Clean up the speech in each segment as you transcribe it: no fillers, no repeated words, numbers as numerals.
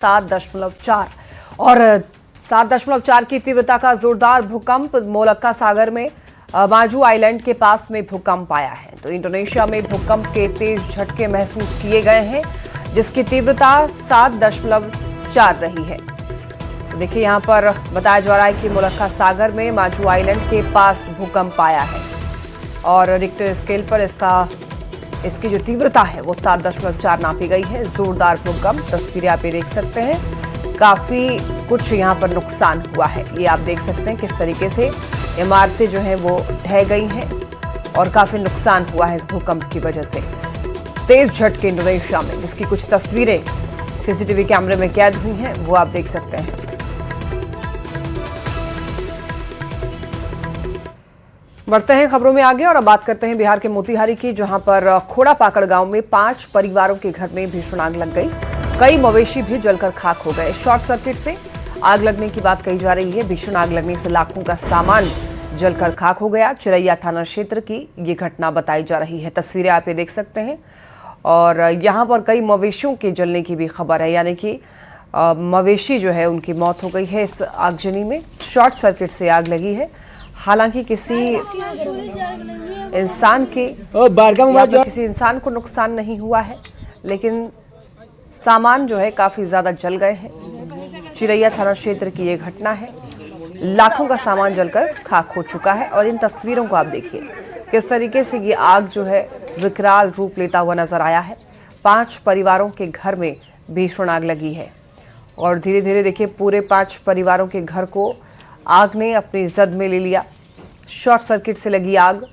7.4 और 7.4 की तीव्रता का जोरदार भूकंप मोलक्का सागर में माजू आइलैंड के पास में भूकंप आया है। तो इंडोनेशिया में भूकंप के तेज झटके महसूस किए गए हैं, जिसकी तीव्रता 7.4 रही है। तो देखिए, यहां पर बताया जा रहा है कि मोलक्का सागर में माजू आइलैंड के पास भूकंप आया है और रिक्टर स्केल पर इसकी जो तीव्रता है वो 7.4 नापी गई है। जोरदार भूकंप, तस्वीरें आप ये देख सकते हैं। काफी कुछ यहाँ पर नुकसान हुआ है, ये आप देख सकते हैं किस तरीके से इमारतें जो हैं वो ढह गई हैं और काफी नुकसान हुआ है इस भूकंप की वजह से। तेज झटके इंडोनेशिया में, जिसकी कुछ तस्वीरें सीसीटीवी कैमरे में कैद हुई हैं, वो आप देख सकते हैं। बढ़ते हैं खबरों में आगे और अब बात करते हैं बिहार के मोतिहारी की, जहां पर खोड़ा पाकड़ गांव में 5 परिवारों के घर में भीषण आग लग गई। कई मवेशी भी जलकर खाक हो गए। शॉर्ट सर्किट से आग लगने की बात कही जा रही है। भीषण आग लगने से लाखों का सामान जलकर खाक हो गया। चिरैया थाना क्षेत्र की ये घटना बताई जा रही है। तस्वीरें आप ये देख सकते हैं और यहाँ पर कई मवेशियों के जलने की भी खबर है, यानी कि मवेशी जो है उनकी मौत हो गई है इस आगजनी में। शॉर्ट सर्किट से आग लगी है। हालांकि किसी इंसान को नुकसान नहीं हुआ है, लेकिन सामान जो है काफी ज्यादा जल गए हैं। चिरैया थाना क्षेत्र की ये घटना है। लाखों का सामान जलकर खाक हो चुका है और इन तस्वीरों को आप देखिए किस तरीके से ये आग जो है विकराल रूप लेता हुआ नजर आया है। 5 परिवारों के घर में भीषण आग लगी है और धीरे धीरे देखिए पूरे 5 परिवारों के घर को आग ने अपनी जद में ले लिया। शॉर्ट सर्किट से लगी आग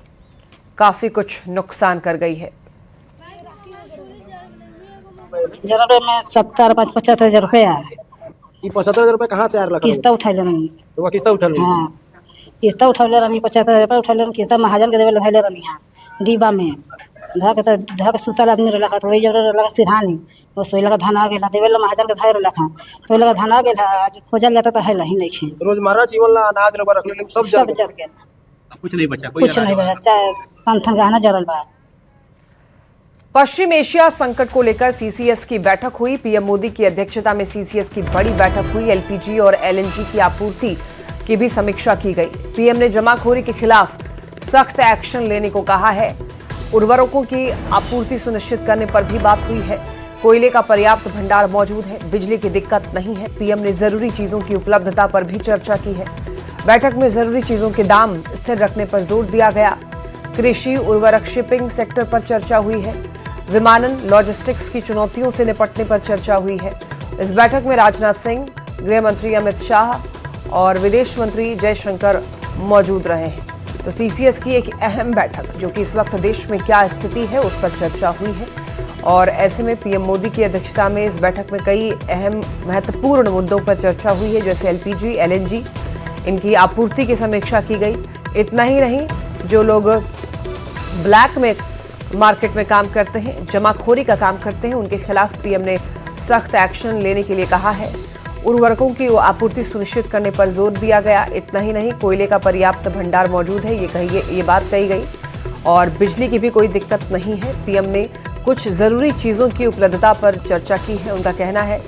काफी कुछ नुकसान कर गई है। जनवरी में 75,000 रुपया है। 75,000 रुपया कहाँ से आ रहा? किस्त उठैले नहीं। तो किस्त उठल? हाँ, किस्त उठैले रहनी। 75,000 रुपया उठैले रहनी। किस्त महाजन के देवे लधैले रहनी। हाँ, डिब्बा में धा के सुतल आदमी रहला तो वही जरूर लगा सिरहानी वो सोई लगा धान आ गेला देवे ला महाजन के धाय रहला खा तो लगा धान आ गेला खोजल जाता तो है ही नहीं छे। रोजमर्रा जीवन ला अनाज रबर रख ले सब जल गया। कुछ नहीं बचा, कुछ नहीं बचा। चाहे पंथन गहना जरल बा। पश्चिम एशिया संकट को लेकर सीसीएस की बैठक हुई। पीएम मोदी की अध्यक्षता में सीसीएस की बड़ी बैठक हुई। एलपीजी और एलएनजी की आपूर्ति की भी समीक्षा की गई। पीएम ने जमाखोरी के खिलाफ सख्त एक्शन लेने को कहा है। उर्वरकों की आपूर्ति सुनिश्चित करने पर भी बात हुई है। कोयले का पर्याप्त भंडार मौजूद है, बिजली की दिक्कत नहीं है। पीएम ने जरूरी चीजों की उपलब्धता पर भी चर्चा की है। बैठक में जरूरी चीजों के दाम स्थिर रखने पर जोर दिया गया। कृषि, उर्वरक, शिपिंग सेक्टर पर चर्चा हुई है। विमानन, लॉजिस्टिक्स की चुनौतियों से निपटने पर चर्चा हुई है। इस बैठक में राजनाथ सिंह, गृह मंत्री अमित शाह और विदेश मंत्री जयशंकर मौजूद रहे हैं। तो सीसीएस की एक अहम बैठक, जो कि इस वक्त देश में क्या स्थिति है उस पर चर्चा हुई है और ऐसे में पीएम मोदी की अध्यक्षता में इस बैठक में कई अहम महत्वपूर्ण मुद्दों पर चर्चा हुई है, जैसे एलपीजी, एलएनजी, इनकी आपूर्ति की समीक्षा की गई। इतना ही नहीं, जो लोग ब्लैक में मार्केट में काम करते हैं, जमाखोरी का काम करते हैं, उनके खिलाफ पीएम ने सख्त एक्शन लेने के लिए कहा है। उर्वरकों की आपूर्ति सुनिश्चित करने पर जोर दिया गया। इतना ही नहीं, कोयले का पर्याप्त भंडार मौजूद है, ये बात कही गई और बिजली की भी कोई दिक्कत नहीं है। पीएम ने कुछ जरूरी चीजों की उपलब्धता पर चर्चा की है। उनका कहना है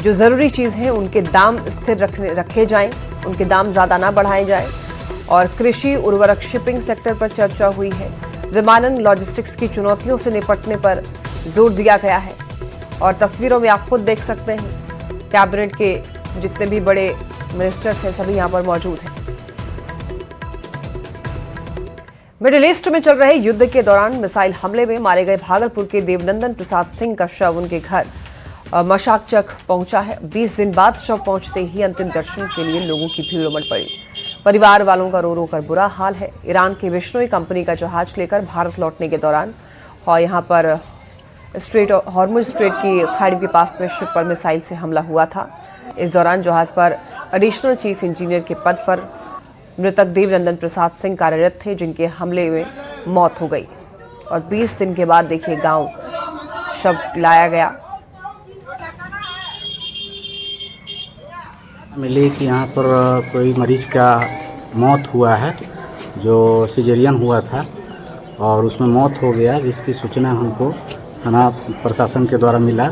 जो जरूरी चीज है उनके दाम स्थिर रखे जाएं, उनके दाम ज्यादा ना बढ़ाए जाएं। और कृषि, उर्वरक, शिपिंग सेक्टर पर चर्चा हुई है। विमानन, लॉजिस्टिक्स की चुनौतियों से निपटने पर जोर दिया गया है और तस्वीरों में आप खुद देख सकते हैं कैबिनेट के जितने भी बड़े मिनिस्टर्स हैं सभी यहां पर मौजूद हैं। मिडिल ईस्ट में चल रहे युद्ध के दौरान मिसाइल हमले में मारे गए भागलपुर के देवनंदन प्रसाद सिंह का शव उनके घर मशाकचक पहुंचा है। 20 दिन बाद शव पहुंचते ही अंतिम दर्शन के लिए लोगों की भीड़ उमड़ पड़ी। परिवार वालों का रो रो कर बुरा हाल है। ईरान की बिश्नोई कंपनी का जहाज लेकर भारत लौटने के दौरान और यहाँ पर हॉर्मुज स्ट्रेट की खाड़ी के पास में शिप पर मिसाइल से हमला हुआ था। इस दौरान जहाज पर एडिशनल चीफ इंजीनियर के पद पर मृतक देवनंदन प्रसाद सिंह कार्यरत थे, जिनके हमले में मौत हो गई और 20 दिन के बाद देखिए गांव शव लाया गया। मिली कि यहाँ पर कोई मरीज का मौत हुआ है, जो सिजेरियन हुआ था और उसमें मौत हो गया, जिसकी सूचना हमको थाना प्रशासन के द्वारा मिला।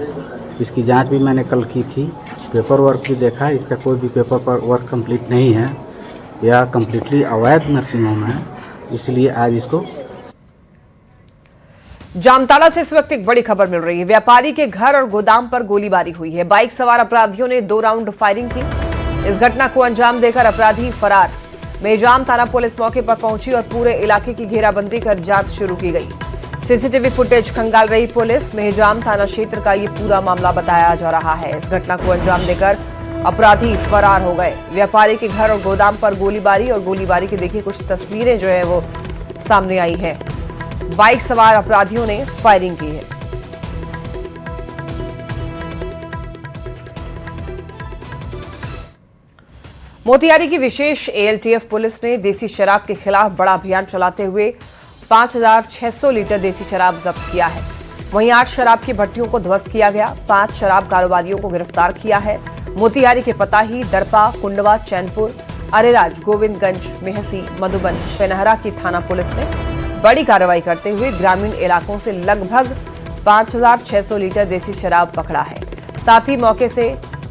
इसकी जांच भी मैंने कल की थी, पेपर वर्क भी देखा, इसका कोई भी पेपर वर्क कंप्लीट नहीं है, यह कम्प्लीटली अवैध नर्सिंग होम है, इसलिए आज इसको। जामताड़ा से इस वक्त एक बड़ी खबर मिल रही है। व्यापारी के घर और गोदाम पर गोलीबारी हुई है। बाइक सवार अपराधियों ने 2 राउंड फायरिंग की। इस घटना को अंजाम देकर अपराधी फरार। मेजाम थाना पुलिस मौके पर पहुंची और पूरे इलाके की घेराबंदी कर जांच शुरू की गई। सीसीटीवी फुटेज खंगाल रही पुलिस। मेहजाम थाना क्षेत्र का ये पूरा मामला बताया जा रहा है। इस घटना को अंजाम देकर अपराधी फरार हो गए। व्यापारी के घर और गोदाम पर गोलीबारी की देखिए कुछ तस्वीरें जो है वो सामने आई है। बाइक सवार अपराधियों ने फायरिंग की है। मोतिहारी की विशेष एएलटीएफ पुलिस ने देसी शराब के खिलाफ बड़ा अभियान चलाते हुए 5,600 लीटर देसी शराब जब्त किया है। वहीं 8 शराब की भट्टियों को ध्वस्त किया गया। 5 शराब कारोबारियों को गिरफ्तार किया है। मोतिहारी के पताही, दरपा, कुंडवा, चैनपुर, अरेराज, गोविंदगंज, मेहसी, मधुबन, पेनहरा की थाना पुलिस ने बड़ी कार्रवाई करते हुए ग्रामीण इलाकों से लगभग 5,600 लीटर देसी शराब पकड़ा है। साथ ही मौके से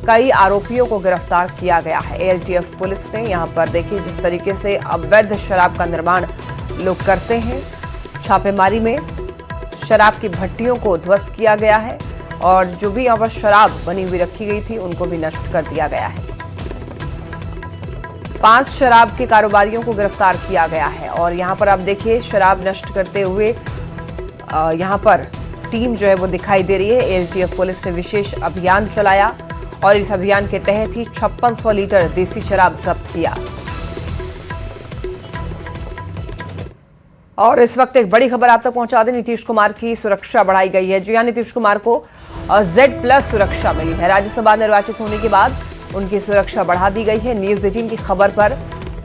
कई आरोपियों को गिरफ्तार किया गया है। एएलटीएफ पुलिस ने यहां पर देखिए जिस तरीके से अवैध शराब का निर्माण लोग करते हैं। छापेमारी में शराब की भट्टियों को ध्वस्त किया गया है और जो भी यहां पर शराब बनी हुई रखी गई थी उनको भी नष्ट कर दिया गया है। 5 शराब के कारोबारियों को गिरफ्तार किया गया है और यहां पर आप देखिए शराब नष्ट करते हुए यहां पर टीम जो है वो दिखाई दे रही है। एएलटीएफ पुलिस ने विशेष अभियान चलाया और इस अभियान के तहत ही 5600 लीटर देसी शराब जब्त किया। और इस वक्त एक बड़ी खबर आप तक पहुंचा दें। नीतीश कुमार की सुरक्षा बढ़ाई गई है। जी हां, नीतीश कुमार को Z+ सुरक्षा मिली है। राज्यसभा निर्वाचित होने के बाद उनकी सुरक्षा बढ़ा दी गई है। न्यूज़ 18 की खबर पर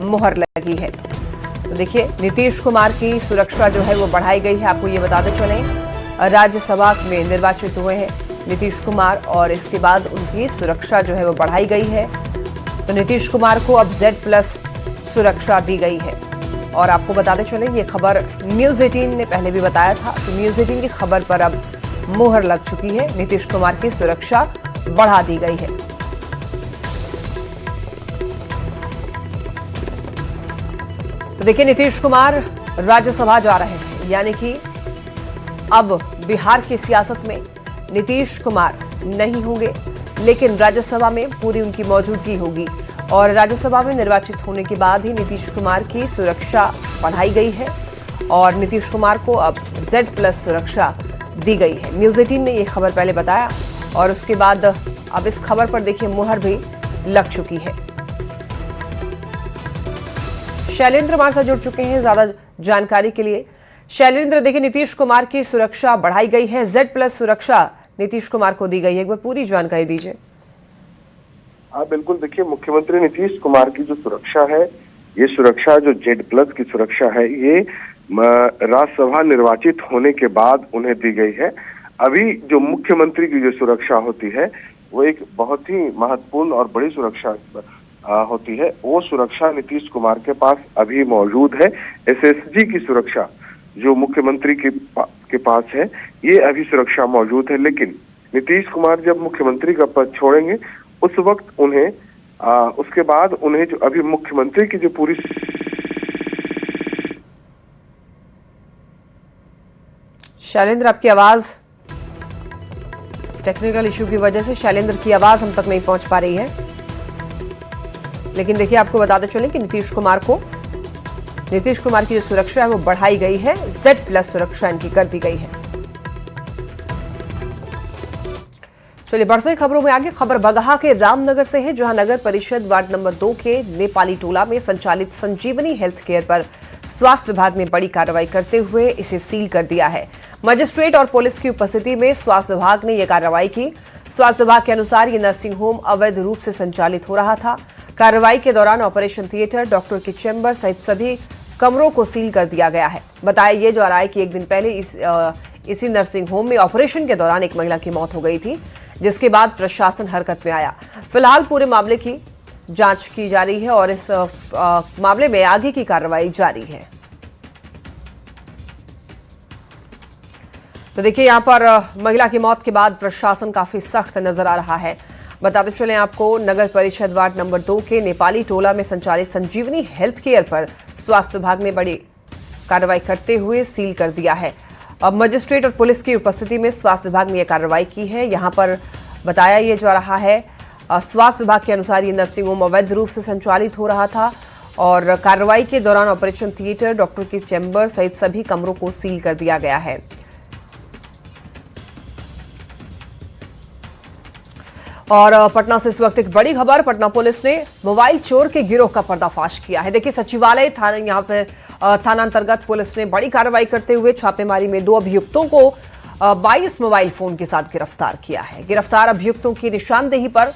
मुहर लगी है। तो देखिए नीतीश कुमार की सुरक्षा जो है वो बढ़ाई गई है। आपको ये बताते चलें राज्यसभा में निर्वाचित हुए हैं नीतीश कुमार और इसके बाद उनकी सुरक्षा जो है वो बढ़ाई गई है। तो नीतीश कुमार को अब Z+ सुरक्षा दी गई है। और आपको बताते चलें ये खबर न्यूज़ 18 ने पहले भी बताया था कि न्यूज़ 18 की खबर पर अब मुहर लग चुकी है। नीतीश कुमार की सुरक्षा बढ़ा दी गई है। तो देखिए नीतीश कुमार राज्यसभा जा रहे हैं, यानी कि अब बिहार की सियासत में नीतीश कुमार नहीं होंगे, लेकिन राज्यसभा में पूरी उनकी मौजूदगी होगी और राज्यसभा में निर्वाचित होने के बाद ही नीतीश कुमार की सुरक्षा बढ़ाई गई है और नीतीश कुमार को अब Z+ सुरक्षा दी गई है। न्यूज़ 18 ने यह खबर पहले बताया और उसके बाद अब इस खबर पर देखिए मुहर भी लग चुकी है। शैलेंद्र हमारे साथ जुड़ चुके हैं ज्यादा जानकारी के लिए। शैलेंद्र, देखिए नीतीश कुमार की सुरक्षा बढ़ाई गई है, Z+ सुरक्षा नीतीश कुमार को दी गई है, एक बार पूरी जानकारी दीजिए। हाँ बिल्कुल, देखिए मुख्यमंत्री नीतीश कुमार की जो सुरक्षा है, ये सुरक्षा जो Z+ की सुरक्षा है, ये राज्यसभा निर्वाचित होने के बाद उन्हें दी गई है। अभी जो मुख्यमंत्री की जो सुरक्षा होती है वो एक बहुत ही महत्वपूर्ण और बड़ी सुरक्षा होती है। वो सुरक्षा नीतीश कुमार के पास अभी मौजूद है। SSG की सुरक्षा जो मुख्यमंत्री के पास है, ये अभी सुरक्षा मौजूद है, लेकिन नीतीश कुमार जब मुख्यमंत्री का पद छोड़ेंगे उस वक्त उन्हें उसके बाद उन्हें जो अभी मुख्यमंत्री की जो पूरी शैलेंद्र, आपकी आवाज टेक्निकल इशू की वजह से शैलेंद्र की आवाज हम तक नहीं पहुंच पा रही है, लेकिन देखिए आपको बताते चलें कि नीतीश कुमार की जो सुरक्षा है वो बढ़ाई गई है, Z+ सुरक्षा इनकी कर दी गई है। चलिए बढ़ते खबरों में आगे। खबर बगहा के रामनगर से है, जहां नगर परिषद वार्ड नंबर 2 के नेपाली टोला में संचालित संजीवनी हेल्थ केयर पर स्वास्थ्य विभाग ने बड़ी कार्रवाई करते हुए इसे सील कर दिया है। मजिस्ट्रेट और पुलिस की उपस्थिति में स्वास्थ्य विभाग ने यह कार्रवाई की। स्वास्थ्य विभाग के अनुसार ये नर्सिंग होम अवैध रूप से संचालित हो रहा था। कार्रवाई के दौरान ऑपरेशन थिएटर, डॉक्टर के चैम्बर सहित सभी कमरों को सील कर दिया गया है। बताया यह जा रहा है कि एक दिन पहले इसी नर्सिंग होम में ऑपरेशन के दौरान एक महिला की मौत हो गई थी, जिसके बाद प्रशासन हरकत में आया। फिलहाल पूरे मामले की जांच की जा रही है और इस मामले में आगे की कार्रवाई जारी है। तो देखिए यहाँ पर महिला की मौत के बाद प्रशासन काफी सख्त नजर आ रहा है। बताते चलें आपको, नगर परिषद वार्ड नंबर 2 के नेपाली टोला में संचालित संजीवनी हेल्थ केयर पर स्वास्थ्य विभाग ने बड़ी कार्रवाई करते हुए सील कर दिया है। अब मजिस्ट्रेट और पुलिस की उपस्थिति में स्वास्थ्य विभाग ने यह कार्रवाई की है। यहाँ पर बताया ये जा रहा है, स्वास्थ्य विभाग के अनुसार ये नर्सिंग होम अवैध रूप से संचालित हो रहा था और कार्रवाई के दौरान ऑपरेशन थिएटर, डॉक्टर की चैम्बर सहित सभी कमरों को सील कर दिया गया है। और पटना से इस वक्त एक बड़ी खबर, पटना पुलिस ने मोबाइल चोर के गिरोह का पर्दाफाश किया है। देखिए, सचिवालय थाना यहाँ पे थाना अंतर्गत पुलिस ने बड़ी कार्रवाई करते हुए छापेमारी में 2 अभियुक्तों को 22 मोबाइल फोन के साथ गिरफ्तार किया है। गिरफ्तार अभियुक्तों की निशानदेही पर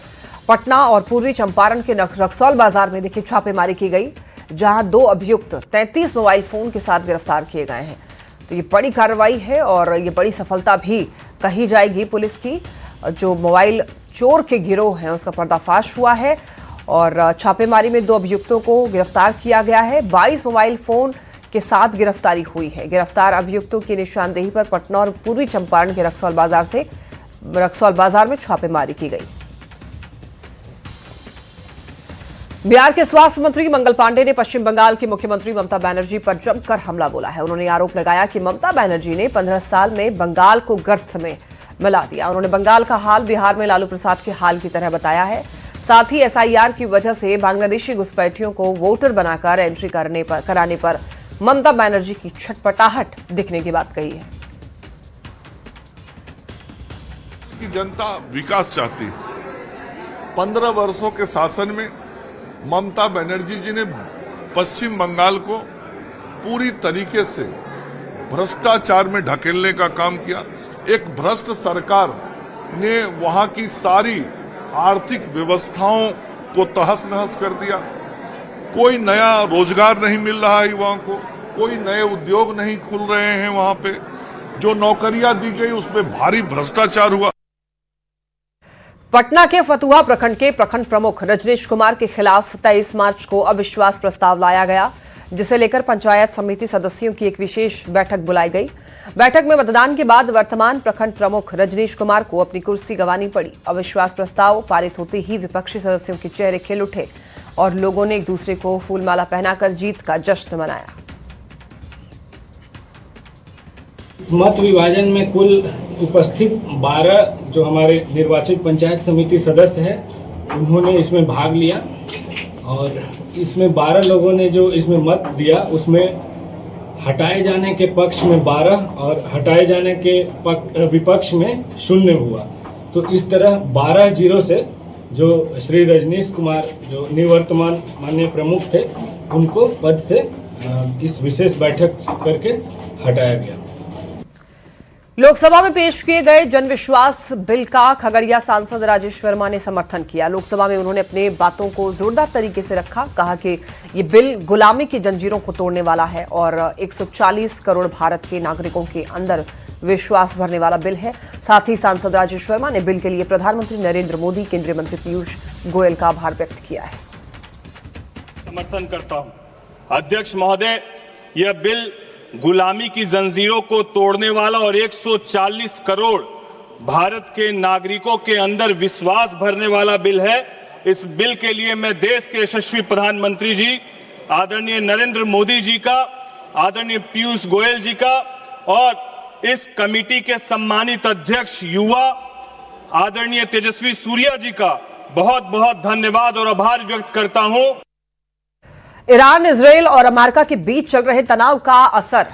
पटना और पूर्वी चंपारण के रक्सौल बाजार में देखिए छापेमारी की गई, जहां 2 अभियुक्त 33 मोबाइल फोन के साथ गिरफ्तार किए गए हैं। तो ये बड़ी कार्रवाई है और ये बड़ी सफलता भी कही जाएगी पुलिस की। जो मोबाइल चोर के गिरोह हैं उसका पर्दाफाश हुआ है और छापेमारी में 2 अभियुक्तों को गिरफ्तार किया गया है। 22 मोबाइल फोन के साथ गिरफ्तारी हुई है। गिरफ्तार अभियुक्तों की निशानदेही पर पटना और पूर्वी चंपारण के रक्सौल बाजार में छापेमारी की गई। बिहार के स्वास्थ्य मंत्री मंगल पांडे ने पश्चिम बंगाल की मुख्यमंत्री ममता बनर्जी पर जमकर हमला बोला है। उन्होंने आरोप लगाया कि ममता बनर्जी ने 15 साल में बंगाल को गर्त में मिला दिया। उन्होंने बंगाल का हाल बिहार में लालू प्रसाद के हाल की तरह बताया है। साथ ही SIR की वजह से बांग्लादेशी घुसपैठियों को वोटर बनाकर एंट्री कराने पर ममता बनर्जी की छटपटाहट दिखने की बात कही है। की जनता विकास चाहती है। 15 वर्षों के शासन में ममता बनर्जी जी ने पश्चिम बंगाल को पूरी तरीके से भ्रष्टाचार में ढकेलने का काम किया। एक भ्रष्ट सरकार ने वहां की सारी आर्थिक व्यवस्थाओं को तहस नहस कर दिया। कोई नया रोजगार नहीं मिल रहा है युवाओं को, कोई नए उद्योग नहीं खुल रहे हैं। वहां पे जो नौकरियां दी गई उसमें भारी भ्रष्टाचार हुआ। पटना के फतुहा प्रखंड के प्रखंड प्रमुख रजनीश कुमार के खिलाफ 23 मार्च को अविश्वास प्रस्ताव लाया गया, जिसे लेकर पंचायत समिति सदस्यों की एक विशेष बैठक बुलाई गई। बैठक में मतदान के बाद वर्तमान प्रखंड प्रमुख रजनीश कुमार को अपनी कुर्सी गंवानी पड़ी। अविश्वास प्रस्ताव पारित होते ही विपक्षी सदस्यों के चेहरे खिल उठे और लोगों ने एक दूसरे को फूलमाला पहनाकर जीत का जश्न मनाया। मत विभाजन में कुल उपस्थित 12 जो हमारे निर्वाचित पंचायत समिति सदस्य हैं उन्होंने इसमें भाग लिया और इसमें 12 लोगों ने जो इसमें मत दिया उसमें हटाए जाने के पक्ष में 12 और हटाए जाने के विपक्ष में 0 हुआ। तो इस तरह 12-0 से जो श्री रजनीश कुमार जो निवर्तमान माननीय प्रमुख थे उनको पद से इस विशेष बैठक करके हटाया गया। लोकसभा में पेश किए गए जनविश्वास बिल का खगड़िया सांसद राजेश वर्मा ने समर्थन किया। लोकसभा में उन्होंने अपने बातों को जोरदार तरीके से रखा। कहा कि ये बिल गुलामी की जंजीरों को तोड़ने वाला है और 140 करोड़ भारत के नागरिकों के अंदर विश्वास भरने वाला बिल है। साथ ही सांसद राजेश वर्मा ने बिल के लिए प्रधानमंत्री नरेंद्र मोदी, केंद्रीय मंत्री पीयूष गोयल का आभार व्यक्त किया है। समर्थन करता हूं। अध्यक्ष महोदय, यह बिल गुलामी की जंजीरों को तोड़ने वाला और 140 करोड़ भारत के नागरिकों के अंदर विश्वास भरने वाला बिल है। इस बिल के लिए मैं देश के यशस्वी प्रधानमंत्री जी आदरणीय नरेंद्र मोदी जी का, आदरणीय पीयूष गोयल जी का और इस कमेटी के सम्मानित अध्यक्ष युवा आदरणीय तेजस्वी सूर्या जी का बहुत बहुत धन्यवाद और आभार व्यक्त करता हूं। ईरान, इजरायल और अमेरिका के बीच चल रहे तनाव का असर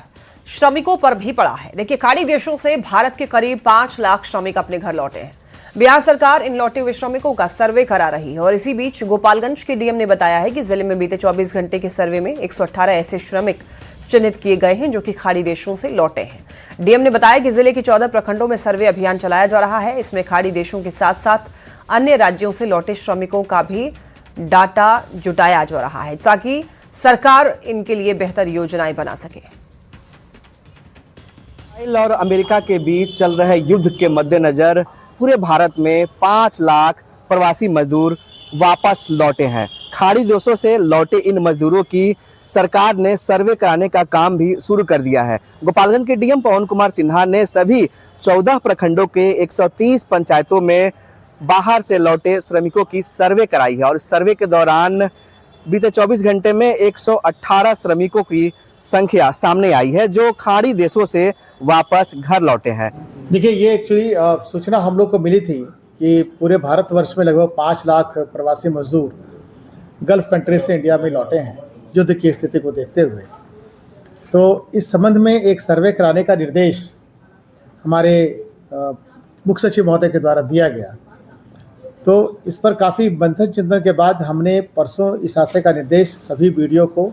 श्रमिकों पर भी पड़ा है। देखिए, खाड़ी देशों से भारत के करीब 5 लाख श्रमिक अपने घर लौटे हैं। बिहार सरकार इन लौटे हुए श्रमिकों का सर्वे करा रही है और इसी बीच गोपालगंज के डीएम ने बताया है कि जिले में बीते 24 घंटे के सर्वे में 118 ऐसे श्रमिक चिन्हित किए गए हैं जो कि खाड़ी देशों से लौटे हैं। डीएम ने बताया कि जिले के 14 प्रखंडों में सर्वे अभियान चलाया जा रहा है। इसमें खाड़ी देशों के साथ साथ अन्य राज्यों से लौटे श्रमिकों का भी डाटा जुटाया जा रहा है ताकि सरकार इनके लिए बेहतर योजनाएं बना सके। इजराइल और अमेरिका के बीच चल रहे युद्ध के मद्देनजर पूरे भारत में 5 लाख प्रवासी मजदूर वापस लौटे हैं। खाड़ी देशों से लौटे इन मजदूरों की सरकार ने सर्वे कराने का काम भी शुरू कर दिया है। गोपालगंज के डीएम पवन कुमार सिन्हा ने सभी 14 प्रखंडों के 130 पंचायतों में बाहर से लौटे श्रमिकों की सर्वे कराई है और इस सर्वे के दौरान बीते 24 घंटे में 118 श्रमिकों की संख्या सामने आई है जो खाड़ी देशों से वापस घर लौटे हैं। देखिए, ये एक्चुअली सूचना हम लोग को मिली थी कि पूरे भारतवर्ष में लगभग 5 लाख प्रवासी मजदूर गल्फ कंट्री से इंडिया में लौटे हैं युद्ध की स्थिति को देखते हुए। तो इस संबंध में एक सर्वे कराने का निर्देश हमारे मुख्य सचिव महोदय के द्वारा दिया गया। तो इस पर काफ़ी मंथन चिंतन के बाद हमने परसों इस आशय का निर्देश सभी बीडीओ को,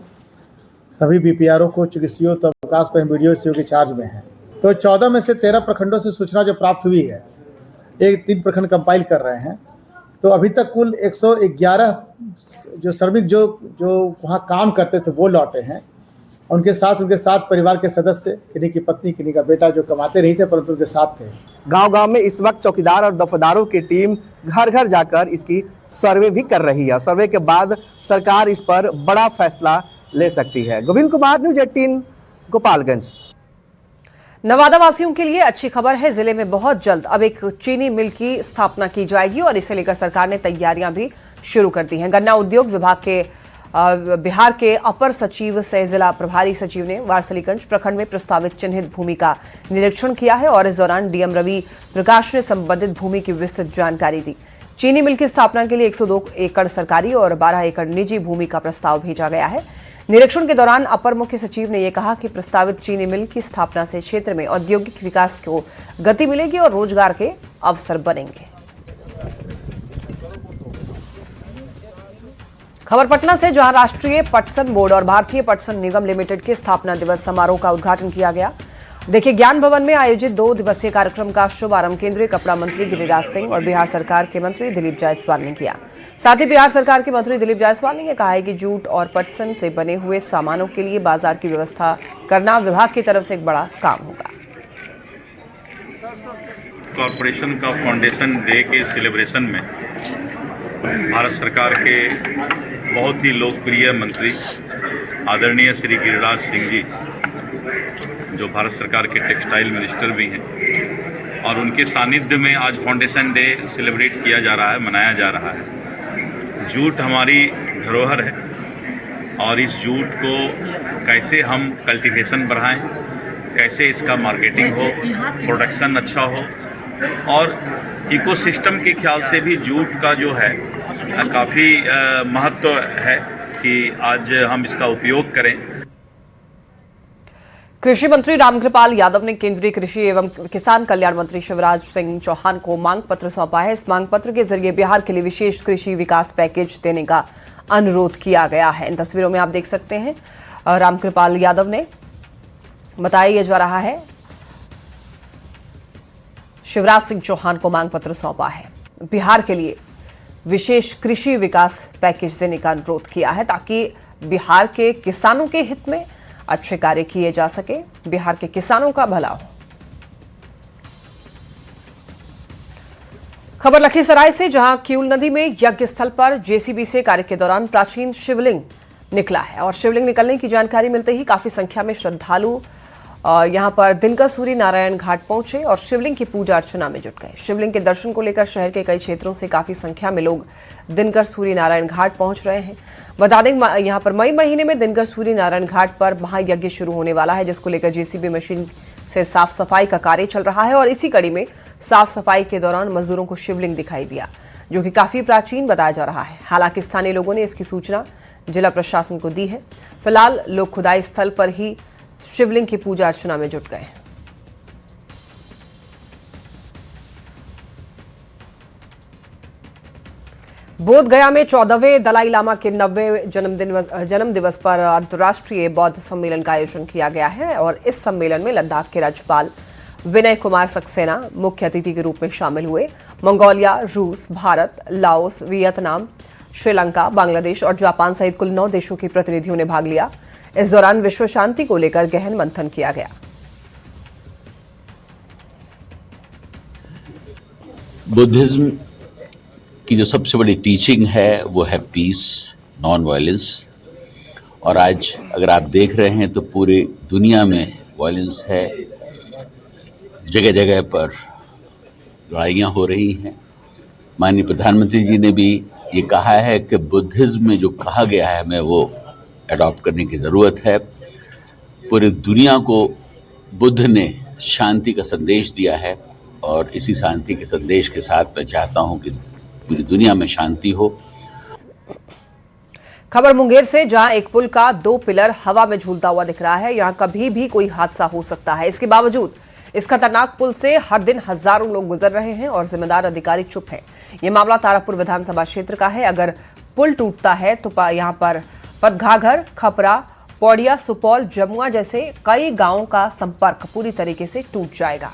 सभी बीपीआरओ को, चिकित्सकों, तो विकास पर बीडीओ सीओ के चार्ज में हैं। तो 14 में से 13 प्रखंडों से सूचना जो प्राप्त हुई है, 3 प्रखंड कंपाइल कर रहे हैं। तो अभी तक कुल 111 जो श्रमिक जो वहाँ काम करते थे वो लौटे हैं। उनके साथ परिवार के सदस्य, किन्हीं की पत्नी, किन्हीं का बेटा जो कमाते नहीं थे परंतु उनके साथ थे। गांव-गांव में इस वक्त चौकीदार और दफादारों की टीम घर घर जाकर इसकी सर्वे भी कर रही है। सर्वे के बाद सरकार इस पर बड़ा फैसला ले सकती है। गोविंद कुमार, न्यूज़ 18, गोपालगंज। नवादा वासियों के लिए अच्छी खबर है। जिले में बहुत जल्द अब एक चीनी मिल की स्थापना की जाएगी और इसे लेकर सरकार ने तैयारियां भी शुरू कर दी हैं। गन्ना उद्योग विभाग के बिहार के अपर सचिव सह जिला प्रभारी सचिव ने वारसलीगंज प्रखंड में प्रस्तावित चिन्हित भूमि का निरीक्षण किया है और इस दौरान डीएम रवि प्रकाश ने संबंधित भूमि की विस्तृत जानकारी दी। चीनी मिल की स्थापना के लिए 102 एकड़ सरकारी और 12 एकड़ निजी भूमि का प्रस्ताव भेजा गया है। निरीक्षण के दौरान अपर मुख्य सचिव ने यह कहा कि प्रस्तावित चीनी मिल की स्थापना से क्षेत्र में औद्योगिक विकास को गति मिलेगी और रोजगार के अवसर बनेंगे। खबर पटना से, जहां राष्ट्रीय पटसन बोर्ड और भारतीय पटसन निगम लिमिटेड के स्थापना दिवस समारोह का उद्घाटन किया गया। देखिए, ज्ञान भवन में आयोजित 2 दिवसीय कार्यक्रम का शुभारंभ केंद्रीय कपड़ा मंत्री गिरिराज सिंह और बिहार सरकार के मंत्री दिलीप जायसवाल ने किया। साथ ही बिहार सरकार के मंत्री दिलीप जायसवाल ने कहा है कि जूट और पटसन से बने हुए सामानों के लिए बाजार की व्यवस्था करना विभाग की तरफ से एक बड़ा काम होगा। कॉरपोरेशन का फाउंडेशन डे के सेलिब्रेशन में भारत सरकार के बहुत ही लोकप्रिय मंत्री आदरणीय श्री गिरिराज सिंह जी, जो भारत सरकार के टेक्सटाइल मिनिस्टर भी हैं, और उनके सानिध्य में आज फाउंडेशन डे सेलिब्रेट किया जा रहा है, मनाया जा रहा है। जूट हमारी धरोहर है और इस जूट को कैसे हम कल्टीवेशन बढ़ाएं, कैसे इसका मार्केटिंग हो, प्रोडक्शन अच्छा हो, और इकोसिस्टम के ख्याल से भी जूट का जो है काफ़ी महत्व है कि आज हम इसका उपयोग करें। कृषि मंत्री रामकृपाल यादव ने केंद्रीय कृषि एवं किसान कल्याण मंत्री शिवराज सिंह चौहान को मांग पत्र सौंपा है। इस मांग पत्र के जरिए बिहार के लिए विशेष कृषि विकास पैकेज देने का अनुरोध किया गया है। इन तस्वीरों में आप देख सकते हैं, रामकृपाल यादव ने बताया जा रहा है शिवराज सिंह चौहान को मांग पत्र सौंपा है। बिहार के लिए विशेष कृषि विकास पैकेज देने का अनुरोध किया है ताकि बिहार के किसानों के हित में अच्छे कार्य किए जा सके, बिहार के किसानों का भला हो। खबर लखीसराय से, जहां किऊल नदी में यज्ञ स्थल पर जेसीबी से कार्य के दौरान प्राचीन शिवलिंग निकला है और शिवलिंग निकलने की जानकारी मिलते ही काफी संख्या में श्रद्धालु यहां पर दिनकर सूर्य नारायण घाट पहुंचे और शिवलिंग की पूजा अर्चना में जुट गए। शिवलिंग के दर्शन को लेकर शहर के कई क्षेत्रों से काफी संख्या में लोग दिनकर सूर्य नारायण घाट पहुंच रहे हैं। बता दें, यहां पर मई महीने में दिनकर सूर्य नारायण घाट पर महायज्ञ शुरू होने वाला है, जिसको लेकर जेसीबी मशीन से साफ सफाई का कार्य चल रहा है और इसी कड़ी में साफ सफाई के दौरान मजदूरों को शिवलिंग दिखाई दिया, जो कि काफी प्राचीन बताया जा रहा है। हालांकि स्थानीय लोगों ने इसकी सूचना जिला प्रशासन को दी है। फिलहाल लोग खुदाई स्थल पर ही शिवलिंग की पूजा अर्चना में जुट गए। बोध गया में 14वें दलाई लामा के 90वें जन्म दिवस पर अंतर्राष्ट्रीय बौद्ध सम्मेलन का आयोजन किया गया है और इस सम्मेलन में लद्दाख के राज्यपाल विनय कुमार सक्सेना मुख्य अतिथि के रूप में शामिल हुए। मंगोलिया, रूस, भारत, लाओस, वियतनाम, श्रीलंका, बांग्लादेश और जापान सहित कुल 9 देशों के प्रतिनिधियों ने भाग लिया। इस दौरान विश्व शांति को लेकर गहन मंथन किया गया। बुद्धिज्म की जो सबसे बड़ी टीचिंग है वो है पीस, नॉन वायलेंस, और आज अगर आप देख रहे हैं तो पूरी दुनिया में वायलेंस है, जगह जगह पर लड़ाइयाँ हो रही हैं। माननीय प्रधानमंत्री जी ने भी ये कहा है कि बुद्धिज्म में जो कहा गया है हमें वो अडॉप्ट करने की ज़रूरत है। पूरी दुनिया को बुद्ध ने शांति का संदेश दिया है और इसी शांति के संदेश के साथ मैं चाहता हूँ कि पूरी दुनिया में शांति हो। खबर मुंगेर से, जहां एक पुल का 2 पिलर हवा में झूलता हुआ दिख रहा है। यहां कभी भी कोई हादसा हो सकता है। इसके बावजूद इस खतरनाक पुल से हर दिन हजारों लोग गुजर रहे हैं और जिम्मेदार अधिकारी चुप हैं। ये मामला तारापुर विधानसभा क्षेत्र का है। अगर पुल टूटता है तो यहां पर पतघाघर, खपरा, पौड़िया, सुपौल, जमुआ जैसे कई गांवों का संपर्क पूरी तरीके से टूट जाएगा।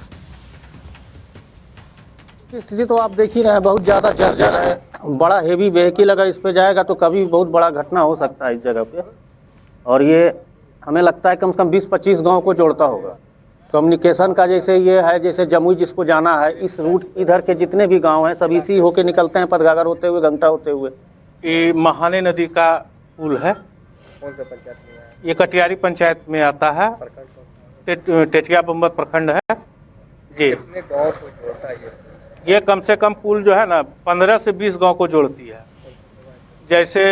स्थिति तो आप देख ही रहे हैं, बहुत ज़्यादा जर्जर है। बड़ा हेवी व्हीकल अगर इस पे जाएगा तो कभी बहुत बड़ा घटना हो सकता है इस जगह पे। और ये हमें लगता है कम से कम 20-25 गांव को जोड़ता होगा। कम्युनिकेशन का जैसे ये है, जैसे जमुई जिसको जाना है, इस रूट इधर के जितने भी गांव हैं सब इसी होके निकलते हैं, पतघाघर होते हुए, घंटा होते हुए। ये महाने नदी का पुल है। कौन सा पंचायत में है? ये कटियारी पंचायत में आता है, टेटिया बम्बर प्रखंड है जी। कितने गाँव को जोड़ता है ये कम से कम पुल जो है ना 15 से 20 गांव को जोड़ती है। जैसे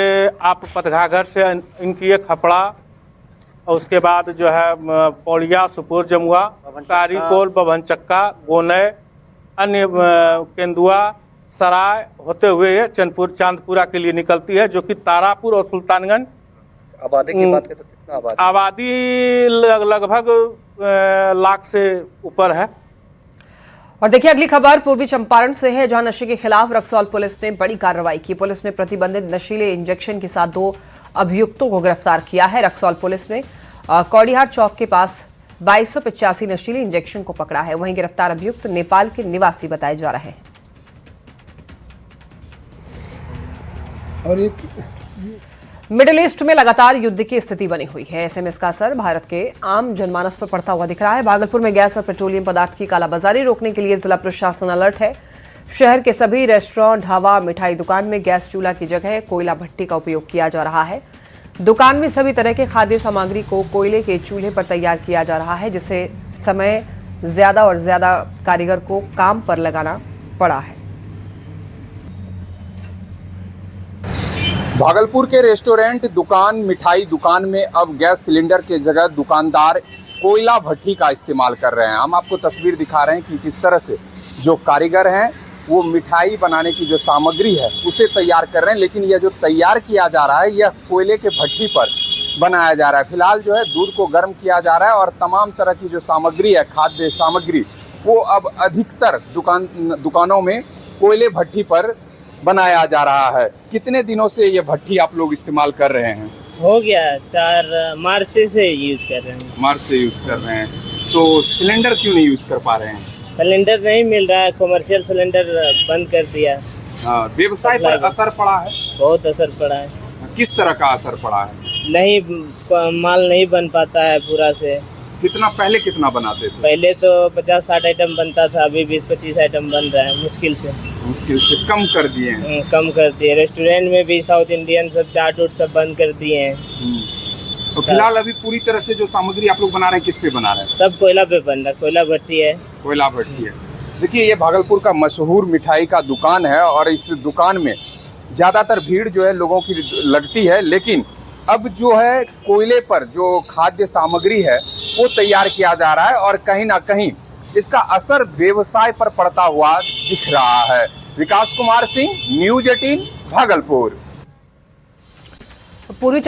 आप पतघाघर से इनकी ये खपड़ा और उसके बाद जो है पौड़िया, सुपुर, जमुआ, तारीकोल, बभनचक्का, गोनय, अन्य केंदुआ, सराय होते हुए ये चांदपुरा के लिए निकलती है, जो कि तारापुर और सुल्तानगंज। आबादी की बात करें तो कितना आबादी लगभग लाख से ऊपर है। और देखिए अगली खबर पूर्वी चंपारण से है, जहां नशे के खिलाफ रक्सौल पुलिस ने बड़ी कार्रवाई की। पुलिस ने प्रतिबंधित नशीले इंजेक्शन के साथ 2 अभियुक्तों को गिरफ्तार किया है। रक्सौल पुलिस ने कौड़िहार चौक के पास 2285 नशीले इंजेक्शन को पकड़ा है। वहीं गिरफ्तार अभियुक्त नेपाल के निवासी बताए जा रहे हैं। और एक मिडिल ईस्ट में लगातार युद्ध की स्थिति बनी हुई है। एसएमएस का असर भारत के आम जनमानस पर पड़ता हुआ दिख रहा है। भागलपुर में गैस और पेट्रोलियम पदार्थ की कालाबाजारी रोकने के लिए जिला प्रशासन अलर्ट है। शहर के सभी रेस्टोरेंट, ढाबा, मिठाई दुकान में गैस चूल्हा की जगह कोयला भट्टी का उपयोग किया जा रहा है। दुकान में सभी तरह के खाद्य सामग्री को कोयले के चूल्हे पर तैयार किया जा रहा है, जिससे समय ज्यादा और ज्यादा कारीगर को काम पर लगाना पड़ा है। भागलपुर के रेस्टोरेंट, दुकान, मिठाई दुकान में अब गैस सिलेंडर के जगह दुकानदार कोयला भट्टी का इस्तेमाल कर रहे हैं। हम आपको तस्वीर दिखा रहे हैं कि किस तरह से जो कारीगर हैं वो मिठाई बनाने की जो सामग्री है उसे तैयार कर रहे हैं, लेकिन यह जो तैयार किया जा रहा है यह कोयले के भट्टी पर बनाया जा रहा है। फिलहाल जो है दूध को गर्म किया जा रहा है और तमाम तरह की जो सामग्री है, खाद्य सामग्री, वो अब अधिकतर दुकानों में कोयले भट्टी पर बनाया जा रहा है। कितने दिनों से ये भट्टी आप लोग इस्तेमाल कर रहे हैं? हो गया 4 मार्च से यूज कर रहे हैं। मार्च से यूज कर रहे हैं, तो सिलेंडर क्यों नहीं यूज कर पा रहे हैं? सिलेंडर नहीं मिल रहा है, कमर्शियल सिलेंडर बंद कर दिया। व्यवसाय पर असर पड़ा है? बहुत असर पड़ा है। किस तरह का असर पड़ा है? नहीं, माल नहीं बन पाता है पूरा से। कितना पहले कितना बनाते थे? पहले तो 50-60 आइटम बनता था, अभी 20-25 आइटम बन रहा है। मुश्किल से कम कर दिए हैं। कम कर दिए। रेस्टोरेंट में भी साउथ इंडियन सब चाट उट सब बंद कर दिए हैं। तो फिलहाल अभी पूरी तरह से जो सामग्री आप लोग बना रहे हैं किस पे बना रहे हैं? सब कोयला पे बन रहा है। कोयला भट्टी है। कोयला भट्टी है। देखिए ये भागलपुर का मशहूर मिठाई का दुकान है और इस दुकान में ज़्यादातर भीड़ जो है लोगों की लगती है, लेकिन अब जो है कोयले पर जो खाद्य सामग्री है वो तैयार किया जा रहा है और कहीं ना कहीं इसका असर व्यवसाय पर पड़ता हुआ दिख रहा है। विकास कुमार सिंह, न्यूज़ 18, भागलपुर। पूर्वी